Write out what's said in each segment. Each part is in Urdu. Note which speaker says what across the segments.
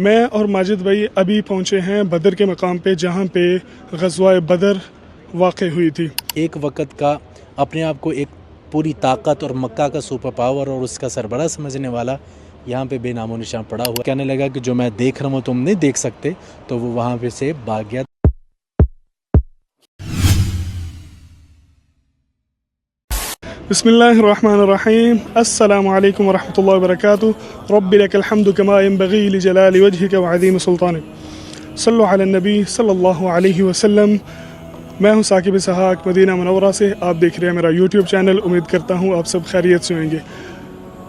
Speaker 1: میں اور ماجد بھائی ابھی پہنچے ہیں بدر کے مقام پہ جہاں پہ غزوہ بدر واقع ہوئی تھی۔
Speaker 2: ایک وقت کا اپنے آپ کو ایک پوری طاقت اور مکہ کا سپر پاور اور اس کا سربراہ سمجھنے والا یہاں پہ بے نام و نشان پڑا ہوا، کہنے لگا کہ جو میں دیکھ رہا ہوں تم نہیں دیکھ سکتے، تو وہ وہاں پہ سے بھاگ گیا۔
Speaker 1: بسم اللہ الرحمن الرحیم، السلام علیکم ورحمۃ اللہ وبرکاتہ۔ رب لک الحمد کما ينبغی لجلال وجهک وعظیم سلطانک، صلو علی النبی صلی اللہ علیہ وسلم۔ میں ہوں ثاقب اسحاق مدینہ منورہ سے، آپ دیکھ رہے ہیں میرا یوٹیوب چینل۔ امید کرتا ہوں آپ سب خیریت سے ہوں گے۔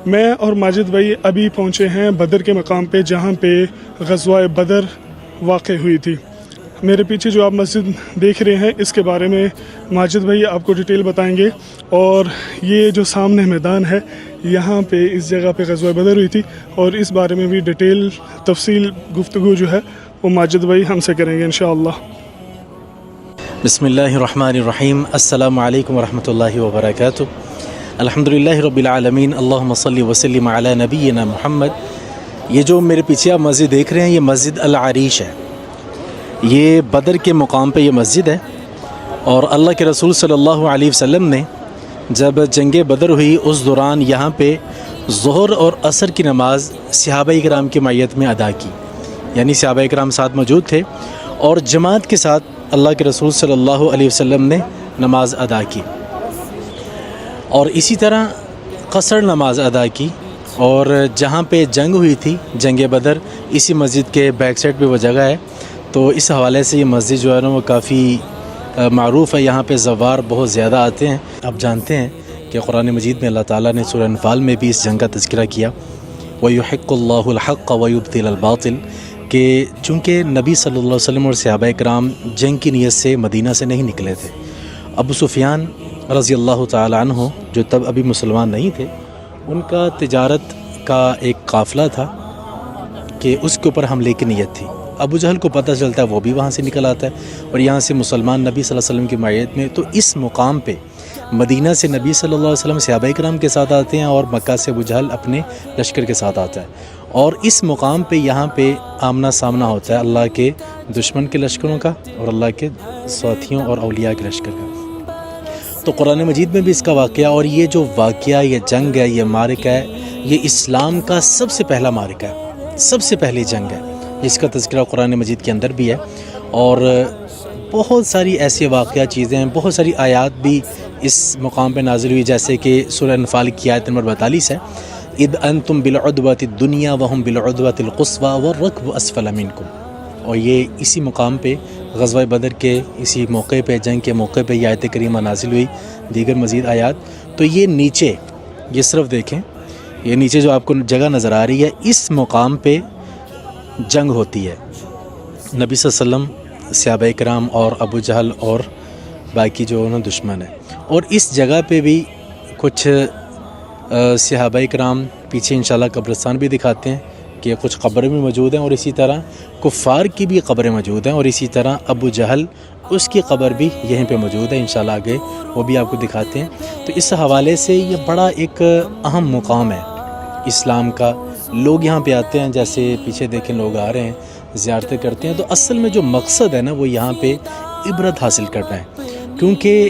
Speaker 1: میں اور ماجد بھائی ابھی پہنچے ہیں بدر کے مقام پہ جہاں پہ غزوہ بدر واقع ہوئی تھی۔ میرے پیچھے جو آپ مسجد دیکھ رہے ہیں اس کے بارے میں ماجد بھائی آپ کو ڈیٹیل بتائیں گے، اور یہ جو سامنے میدان ہے یہاں پہ اس جگہ پہ غزوہ بدر ہوئی تھی، اور اس بارے میں بھی ڈیٹیل تفصیل گفتگو جو ہے وہ ماجد بھائی ہم سے کریں گے انشاءاللہ۔
Speaker 2: بسم اللہ الرحمن الرحیم، السلام علیکم ورحمۃ اللہ وبرکاتہ۔ الحمدللہ رب العالمین، اللہم صلی وسلم علی نبینا محمد۔ یہ جو میرے پیچھے آپ مسجد دیکھ رہے ہیں یہ مسجد العریش ہے۔ یہ بدر کے مقام پہ یہ مسجد ہے، اور اللہ کے رسول صلی اللہ علیہ وسلم نے جب جنگ بدر ہوئی اس دوران یہاں پہ ظہر اور عصر کی نماز صحابہ کرام کی معیت میں ادا کی، یعنی صحابہ کرام ساتھ موجود تھے اور جماعت کے ساتھ اللہ کے رسول صلی اللہ علیہ وسلم نے نماز ادا کی، اور اسی طرح قصر نماز ادا کی۔ اور جہاں پہ جنگ ہوئی تھی جنگ بدر، اسی مسجد کے بیک سائڈ پہ وہ جگہ ہے، تو اس حوالے سے یہ مسجد جو ہے نا وہ کافی معروف ہے، یہاں پہ زوار بہت زیادہ آتے ہیں۔ آپ جانتے ہیں کہ قرآن مجید میں اللہ تعالیٰ نے سورہ انفال میں بھی اس جنگ کا تذکرہ کیا، وَيُحِقُّ اللَّهُ الْحَقَّ وَيُبْطِلُ الْبَاطِلَ، کہ چونکہ نبی صلی اللہ علیہ وسلم اور صحابہ کرام جنگ کی نیت سے مدینہ سے نہیں نکلے تھے۔ ابو سفیان رضی اللہ تعالی عنہ جو تب ابھی مسلمان نہیں تھے، ان کا تجارت کا ایک قافلہ تھا کہ اس کے اوپر حملے کی نیت تھی۔ ابو جہل کو پتہ چلتا ہے، وہ بھی وہاں سے نکل آتا ہے اور یہاں سے مسلمان نبی صلی اللہ علیہ وسلم کی معیت میں، تو اس مقام پہ مدینہ سے نبی صلی اللہ علیہ وسلم صحابہ کرام کے ساتھ آتے ہیں، اور مکہ سے ابو جہل اپنے لشکر کے ساتھ آتا ہے، اور اس مقام پہ یہاں پہ آمنا سامنا ہوتا ہے اللہ کے دشمن کے لشکروں کا اور اللہ کے ساتھیوں اور اولیاء کے لشکر کا۔ تو قرآن مجید میں بھی اس کا واقعہ، اور یہ جو واقعہ، یہ جنگ ہے، یہ معرکہ ہے، یہ اسلام کا سب سے پہلا معرکہ ہے، سب سے پہلی جنگ ہے جس کا تذکرہ قرآن مجید کے اندر بھی ہے، اور بہت ساری ایسے واقعہ چیزیں ہیں، بہت ساری آیات بھی اس مقام پہ نازل ہوئی، جیسے کہ سورہ انفال کی آیت نمبر 42 ہے، اذ انتم بالعدوۃ الدنیا وهم بالعدوۃ القصویٰ والرکب اسفل منکم، اور یہ اسی مقام پہ غزوہ بدر کے اسی موقع پہ، جنگ کے موقع پہ یہ آیت کریمہ نازل ہوئی، دیگر مزید آیات۔ تو یہ نیچے، یہ صرف دیکھیں، یہ نیچے جو آپ کو جگہ نظر آ رہی ہے، اس مقام پہ جنگ ہوتی ہے۔ نبی صلی اللہ علیہ وسلم، صحابہ کرام اور ابو جہل اور باقی جو انہوں دشمن ہیں، اور اس جگہ پہ بھی کچھ صحابہ کرام، پیچھے انشاءاللہ قبرستان بھی دکھاتے ہیں کہ کچھ قبریں بھی موجود ہیں، اور اسی طرح کفار کی بھی قبریں موجود ہیں، اور اسی طرح ابو جہل اس کی قبر بھی یہیں پہ موجود ہے، انشاءاللہ آگے وہ بھی آپ کو دکھاتے ہیں۔ تو اس حوالے سے یہ بڑا ایک اہم مقام ہے اسلام کا۔ لوگ یہاں پہ آتے ہیں، جیسے پیچھے دیکھیں لوگ آ رہے ہیں، زیارتیں کرتے ہیں، تو اصل میں جو مقصد ہے نا وہ یہاں پہ عبرت حاصل کرنا ہے، کیونکہ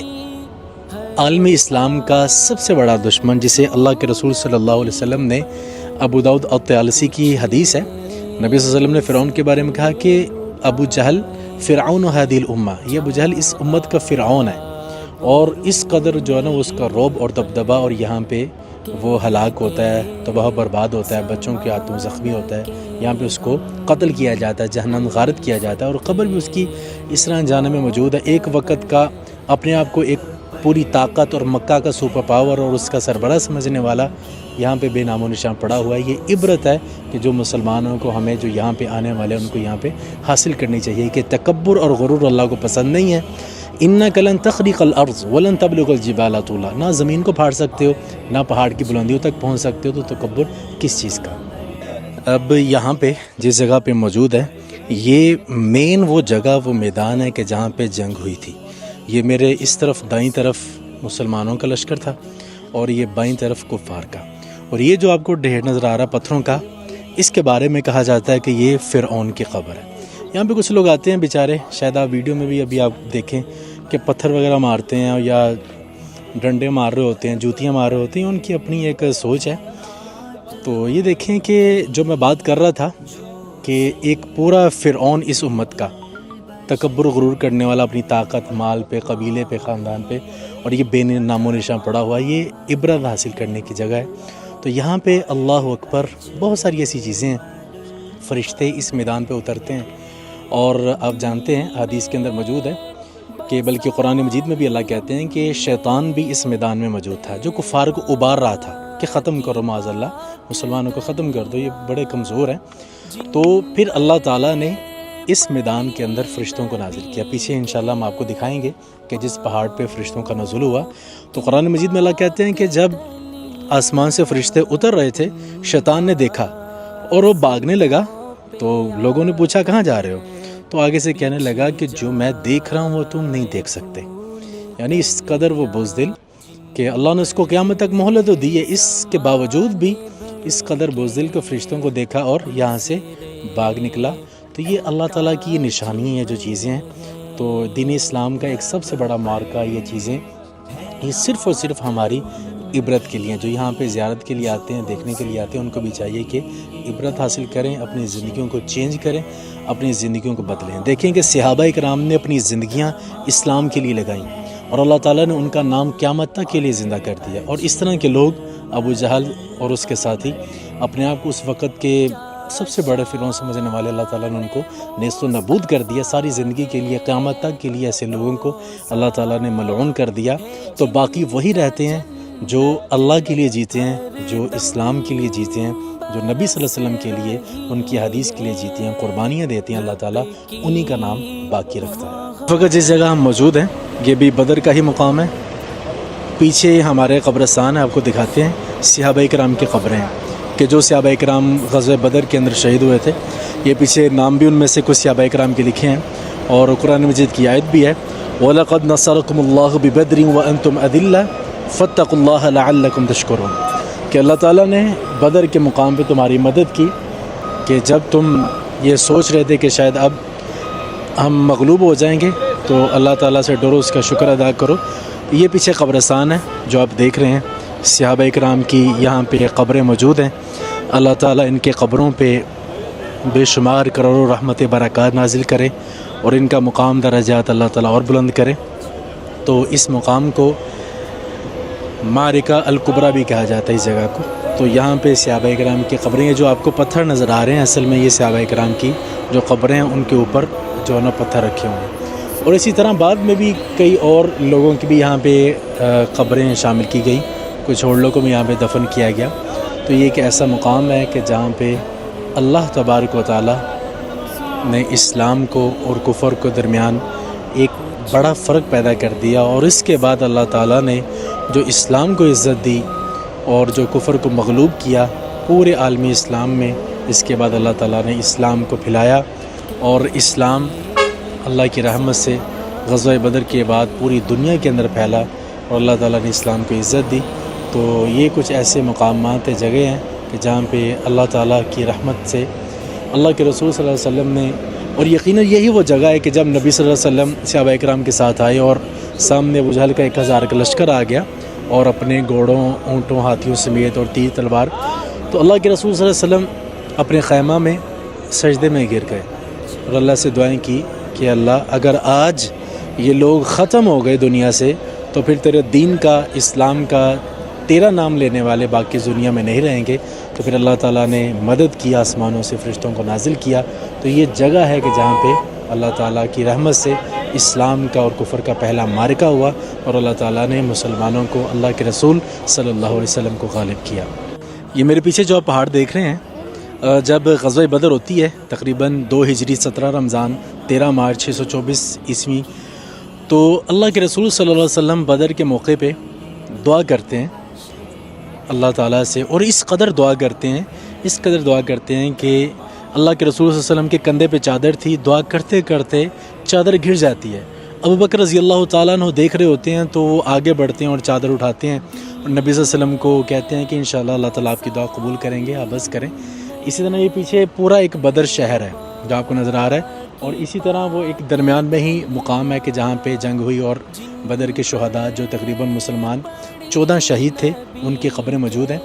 Speaker 2: عالم اسلام کا سب سے بڑا دشمن، جسے اللہ کے رسول صلی اللہ علیہ وسلم نے، ابو داؤد الطیالسی کی حدیث ہے، نبی صلی اللہ علیہ وسلم نے فرعون کے بارے میں کہا کہ ابو جہل فرعون هذه الامہ، یہ ابو جہل اس امت کا فرعون ہے، اور اس قدر جو ہے نا اس کا رعب اور دبدبہ، اور یہاں پہ وہ ہلاک ہوتا ہے، تباہ برباد ہوتا ہے، بچوں کے ہاتھوں زخمی ہوتا ہے، یہاں پہ اس کو قتل کیا جاتا ہے، جہنم غارت کیا جاتا ہے، اور قبر بھی اس کی اس طرح جانے میں موجود ہے۔ ایک وقت کا اپنے آپ کو ایک پوری طاقت اور مکہ کا سپر پاور اور اس کا سربراہ سمجھنے والا یہاں پہ بے نام و نشان پڑا ہوا ہے۔ یہ عبرت ہے کہ جو مسلمانوں کو، ہمیں جو یہاں پہ آنے والے ان کو یہاں پہ حاصل کرنی چاہیے کہ تکبر اور غرور اللہ کو پسند نہیں ہے۔ اِنَّكَ لَن تَخْرِقَ الْأَرْضَ وَلَن تَبْلُغَ الْجِبَالَ طُولًا، نہ زمین کو پھاڑ سکتے ہو، نہ پہاڑ کی بلندیوں تک پہنچ سکتے ہو، تو تکبر کس چیز کا۔ اب یہاں پہ جس جگہ پہ موجود ہے، یہ مین وہ جگہ، وہ میدان ہے کہ جہاں پہ جنگ ہوئی تھی۔ یہ میرے اس طرف دائیں طرف مسلمانوں کا لشکر تھا، اور یہ بائیں طرف کفار کا، اور یہ جو آپ کو ڈھیر نظر آ رہا پتھروں کا، اس کے بارے میں کہا جاتا ہے کہ یہ فرعون کی قبر ہے۔ یہاں پہ کچھ لوگ آتے ہیں بیچارے، شاید آپ ویڈیو میں بھی ابھی آپ دیکھیں کہ پتھر وغیرہ مارتے ہیں یا ڈنڈے مار رہے ہوتے ہیں، جوتیاں مار رہے ہوتے ہیں، ان کی اپنی ایک سوچ ہے۔ تو یہ دیکھیں کہ جو میں بات کر رہا تھا کہ ایک پورا فرعون اس امت کا تکبر و غرور کرنے والا اپنی طاقت، مال پہ، قبیلے پہ، خاندان پہ، اور یہ بے نام و نشان پڑا ہوا، یہ عبرت حاصل کرنے کی جگہ ہے۔ تو یہاں پہ اللہ اکبر، بہت ساری ایسی چیزیں ہیں، فرشتے اس میدان پہ اترتے ہیں، اور آپ جانتے ہیں حدیث کے اندر موجود ہے کہ بلکہ قرآن مجید میں بھی اللہ کہتے ہیں کہ شیطان بھی اس میدان میں موجود تھا، جو کفار کو ابار رہا تھا کہ ختم کرو معاذ اللہ، مسلمانوں کو ختم کر دو، یہ بڑے کمزور ہیں۔ تو پھر اللہ تعالیٰ نے اس میدان کے اندر فرشتوں کو نازل کیا۔ پیچھے انشاءاللہ ہم آپ کو دکھائیں گے کہ جس پہاڑ پہ فرشتوں کا نزول ہوا، تو قرآن مجید میں اللہ کہتے ہیں کہ جب آسمان سے فرشتے اتر رہے تھے، شیطان نے دیکھا اور وہ بھاگنے لگا، تو لوگوں نے پوچھا کہاں جا رہے ہو؟ تو آگے سے کہنے لگا کہ جو میں دیکھ رہا ہوں وہ تم نہیں دیکھ سکتے۔ یعنی اس قدر وہ بزدل کہ اللہ نے اس کو قیامت تک مہلت تو دی ہے، اس کے باوجود بھی اس قدر بزدل کو فرشتوں کو دیکھا اور یہاں سے بھاگ نکلا۔ تو یہ اللہ تعالیٰ کی یہ نشانی ہے، جو چیزیں ہیں۔ تو دین اسلام کا ایک سب سے بڑا مارکہ یہ چیزیں، یہ صرف اور صرف ہماری عبرت کے لیے، جو یہاں پہ زیارت کے لیے آتے ہیں، دیکھنے کے لیے آتے ہیں، ان کو بھی چاہیے کہ عبرت حاصل کریں، اپنی زندگیوں کو چینج کریں، اپنی زندگیوں کو بدلیں۔ دیکھیں کہ صحابہ کرام نے اپنی زندگیاں اسلام کے لیے لگائیں، اور اللہ تعالیٰ نے ان کا نام قیامت تک کے لیے زندہ کر دیا۔ اور اس طرح کے لوگ، ابو جہل اور اس کے ساتھی، اپنے آپ کو اس وقت کے سب سے بڑے فرعون سمجھنے والے، اللہ تعالیٰ نے ان کو نیست و نابود کر دیا۔ ساری زندگی کے لیے، قیامت تک کے لیے ایسے لوگوں کو اللہ تعالیٰ نے ملعون کر دیا۔ تو باقی وہی رہتے ہیں جو اللہ کے لیے جیتے ہیں، جو اسلام کے لیے جیتے ہیں، جو نبی صلی اللہ علیہ وسلم کے لیے، ان کی حدیث کے لیے جیتے ہیں، قربانیاں دیتے ہیں، اللہ تعالیٰ انہی کا نام باقی رکھتا ہے۔ اس وقت جس جگہ ہم موجود ہیں، یہ بھی بدر کا ہی مقام ہے۔ پیچھے ہمارے قبرستان ہے، آپ کو دکھاتے ہیں، صحابہ کرام کی قبریں ہیں کہ جو صحابہ کرام غزوہ بدر کے اندر شہید ہوئے تھے۔ یہ پیچھے نام بھی ان میں سے کچھ صحابہ کرام کے لکھے ہیں، اور قرآن مجید کی آیت بھی ہے، وَلَقَدْ نَصَرَكُمُ اللَّهُ بِبَدْرٍ وَأَنْتُمْ أَذِلَّةٌ فَاتَّقُوا اللَّهَ لَعَلَّكُمْ تَشْكُرُونَ، کہ اللہ تعالیٰ نے بدر کے مقام پہ تمہاری مدد کی، کہ جب تم یہ سوچ رہے تھے کہ شاید اب ہم مغلوب ہو جائیں گے، تو اللہ تعالیٰ سے ڈرو، اس کا شکر ادا کرو۔ یہ پیچھے قبرستان ہے جو آپ دیکھ رہے ہیں، صحابہ کرام کی یہاں پہ قبریں موجود ہیں۔ اللہ تعالیٰ ان کے قبروں پہ بے شمار کروڑوں رحمت برکات نازل کرے، اور ان کا مقام درجات اللہ تعالیٰ اور بلند کرے۔ تو اس مقام کو معرکہ الکبریٰ بھی کہا جاتا ہے اس جگہ کو۔ تو یہاں پہ صحابہ کرام کی قبریں ہیں، جو آپ کو پتھر نظر آ رہے ہیں، اصل میں یہ صحابہ کرام کی جو قبریں ہیں، ان کے اوپر جو ہے نا پتھر رکھے ہوئے ہیں۔ اور اسی طرح بعد میں بھی کئی اور لوگوں کی بھی یہاں پہ قبریں شامل کی گئی، کچھ اور لوگوں کو بھی یہاں پہ دفن کیا گیا۔ تو یہ ایک ایسا مقام ہے کہ جہاں پہ اللہ تبارک و تعالیٰ نے اسلام کو اور کفر کو درمیان ایک بڑا فرق پیدا کر دیا، اور اس کے بعد اللہ تعالیٰ نے جو اسلام کو عزت دی اور جو کفر کو مغلوب کیا پورے عالمی اسلام میں، اس کے بعد اللہ تعالیٰ نے اسلام کو پھیلایا، اور اسلام اللہ کی رحمت سے غزوہ بدر کے بعد پوری دنیا کے اندر پھیلا، اور اللہ تعالیٰ نے اسلام کو عزت دی۔ تو یہ کچھ ایسے مقامات جگہ ہیں کہ جہاں پہ اللہ تعالیٰ کی رحمت سے اللہ کے رسول صلی اللہ علیہ وسلم نے، اور یقیناً یہی وہ جگہ ہے کہ جب نبی صلی اللہ علیہ وسلم صحابہ کرام کے ساتھ آئے اور سامنے ابو جہل کا 1000 کا لشکر آ گیا، اور اپنے گھوڑوں، اونٹوں، ہاتھیوں سمیت، اور تیر تلوار، تو اللہ کے رسول صلی اللہ علیہ وسلم اپنے خیمہ میں سجدے میں گر گئے، اور اللہ سے دعائیں کی کہ اللہ اگر آج یہ لوگ ختم ہو گئے دنیا سے، تو پھر تیرے دین کا، اسلام کا، تیرا نام لینے والے باقی دنیا میں نہیں رہیں گے۔ تو پھر اللہ تعالیٰ نے مدد کی، آسمانوں سے فرشتوں کو نازل کیا۔ تو یہ جگہ ہے کہ جہاں پہ اللہ تعالیٰ کی رحمت سے اسلام کا اور کفر کا پہلا معرکہ ہوا، اور اللہ تعالیٰ نے مسلمانوں کو، اللہ کے رسول صلی اللہ علیہ وسلم کو غالب کیا۔ یہ میرے پیچھے جو آپ پہاڑ دیکھ رہے ہیں، جب غزوہ بدر ہوتی ہے تقریباً 2 ہجری 17 رمضان 13 مارچ 624 عیسوی، تو اللہ کے رسول صلی اللہ علیہ وسلم بدر کے موقع پہ دعا کرتے ہیں اللہ تعالیٰ سے، اور اس قدر دعا کرتے ہیں کہ اللہ کے رسول صلی اللہ علیہ وسلم کے کندھے پہ چادر تھی، دعا کرتے کرتے چادر گر جاتی ہے۔ ابو بکر رضی اللہ تعالیٰ عنہ دیکھ رہے ہوتے ہیں، تو وہ آگے بڑھتے ہیں اور چادر اٹھاتے ہیں، اور نبی صلی اللہ علیہ وسلم کو کہتے ہیں کہ انشاءاللہ اللہ تعالیٰ آپ کی دعا قبول کریں گے، آپ بس کریں۔ اسی طرح یہ پیچھے پورا ایک بدر شہر ہے جو آپ کو نظر آ رہا ہے، اور اسی طرح وہ ایک درمیان میں ہی مقام ہے کہ جہاں پہ جنگ ہوئی اور بدر کے شہداء جو تقریباً مسلمان 14 شہید تھے ان کی قبریں موجود ہیں۔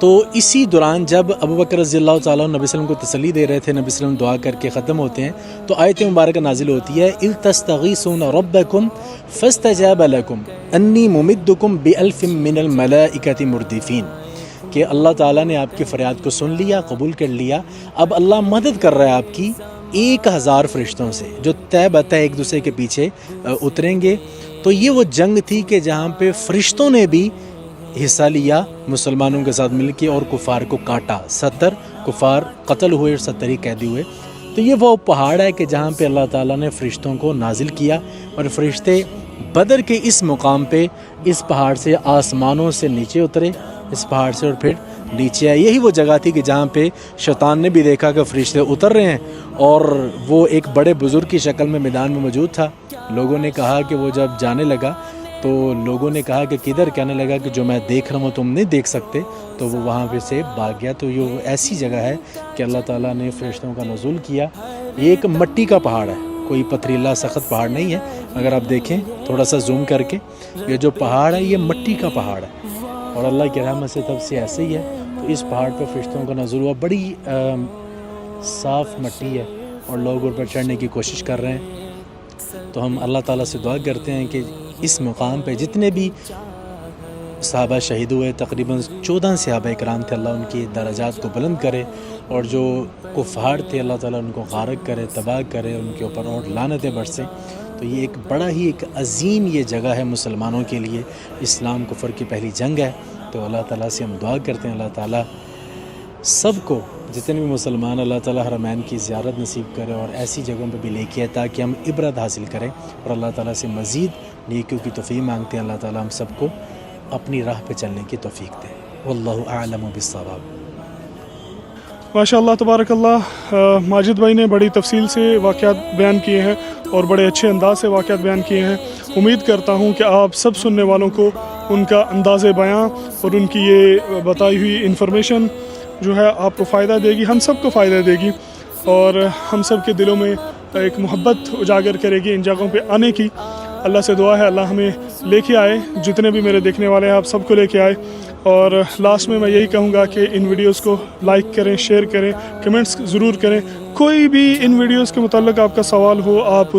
Speaker 2: تو اسی دوران جب ابوبکر رضی اللہ تعالیٰ نبی وسلم کو تسلی دے رہے تھے، نبی وسلم دعا کر کے ختم ہوتے ہیں تو آیت مبارکہ نازل ہوتی ہے، اذ تستغیثون ربکم فاستجاب لکم انی ممدکم بألف من الملائکۃ مردفین، کہ اللہ تعالیٰ نے آپ کی فریاد کو سن لیا، قبول کر لیا، اب اللہ مدد کر رہا ہے آپ کی 1000 فرشتوں سے جو طے بتہ ایک دوسرے کے پیچھے اتریں گے۔ تو یہ وہ جنگ تھی کہ جہاں پہ فرشتوں نے بھی حصہ لیا مسلمانوں کے ساتھ مل کے اور کفار کو کاٹا، 70 کفار قتل ہوئے اور 70 ہی قیدی ہوئے۔ تو یہ وہ پہاڑ ہے کہ جہاں پہ اللہ تعالیٰ نے فرشتوں کو نازل کیا، اور فرشتے بدر کے اس مقام پہ اس پہاڑ سے آسمانوں سے نیچے اترے، اس پہاڑ سے اور پھر نیچے آئے۔ یہی وہ جگہ تھی کہ جہاں پہ شیطان نے بھی دیکھا کہ فرشتے اتر رہے ہیں، اور وہ ایک بڑے بزرگ کی شکل میں میدان میں موجود تھا۔ لوگوں نے کہا کہ وہ جب جانے لگا تو لوگوں نے کہا کہ کدھر، کہنے لگا کہ جو میں دیکھ رہا ہوں تم نہیں دیکھ سکتے، تو وہ وہاں پہ سے بھاگ گیا۔ تو یہ ایسی جگہ ہے کہ اللہ تعالیٰ نے فرشتوں کا نزول کیا۔ یہ ایک مٹی کا پہاڑ ہے، کوئی پتھریلا سخت پہاڑ نہیں ہے۔ اگر آپ دیکھیں تھوڑا سا زوم کر کے، یہ جو پہاڑ ہے یہ مٹی کا پہاڑ ہے، اور اللہ کی رحمت سے تب سے ایسے ہی ہے۔ تو اس پہاڑ پہ فرشتوں کا نزول ہوا، بڑی صاف مٹی ہے اور لوگ اوپر چڑھنے کی کوشش کر رہے ہیں۔ تو ہم اللہ تعالیٰ سے دعا کرتے ہیں کہ اس مقام پہ جتنے بھی صحابہ شہید ہوئے، تقریباً 14 صحابہ کرام تھے، اللہ ان کی درجات کو بلند کرے، اور جو کفار تھے اللہ تعالیٰ ان کو غارق کرے، تباہ کرے، ان کے اوپر اور لعنتیں برسیں۔ تو یہ ایک بڑا ہی ایک عظیم یہ جگہ ہے مسلمانوں کے لیے، اسلام کفر کی پہلی جنگ ہے۔ تو اللہ تعالیٰ سے ہم دعا کرتے ہیں اللہ تعالیٰ سب کو، جتنے بھی مسلمان، اللہ تعالیٰ حرمین کی زیارت نصیب کرے اور ایسی جگہوں پہ بھی لے کے آئے تاکہ ہم عبرت حاصل کریں، اور اللہ تعالیٰ سے مزید نیکیوں کی توفیق مانگتے ہیں۔ اللہ تعالیٰ ہم سب کو اپنی راہ پہ چلنے کی توفیق دے۔ واللہ اعلم بالصواب۔
Speaker 1: ماشاء اللہ تبارک اللہ، ماجد بھائی نے بڑی تفصیل سے واقعات بیان کیے ہیں اور بڑے اچھے انداز سے واقعات بیان کیے ہیں۔ امید کرتا ہوں کہ آپ سب سننے والوں کو ان کا انداز بیان اور ان کی یہ بتائی ہوئی انفارمیشن جو ہے آپ کو فائدہ دے گی، ہم سب کو فائدہ دے گی، اور ہم سب کے دلوں میں ایک محبت اجاگر کرے گی ان جگہوں پہ آنے کی۔ اللہ سے دعا ہے اللہ ہمیں لے کے آئے، جتنے بھی میرے دیکھنے والے ہیں آپ سب کو لے کے آئے۔ اور لاسٹ میں یہی کہوں گا کہ ان ویڈیوز کو لائک کریں، شیئر کریں، کمنٹس ضرور کریں۔ کوئی بھی ان ویڈیوز کے متعلق آپ کا سوال ہو، آپ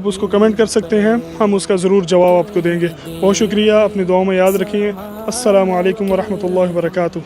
Speaker 1: اس کو کمنٹ کر سکتے ہیں، ہم اس کا ضرور جواب آپ کو دیں گے۔ بہت شکریہ، اپنی دعاؤں میں یاد رکھیں۔ السلام علیکم ورحمۃ اللہ وبرکاتہ۔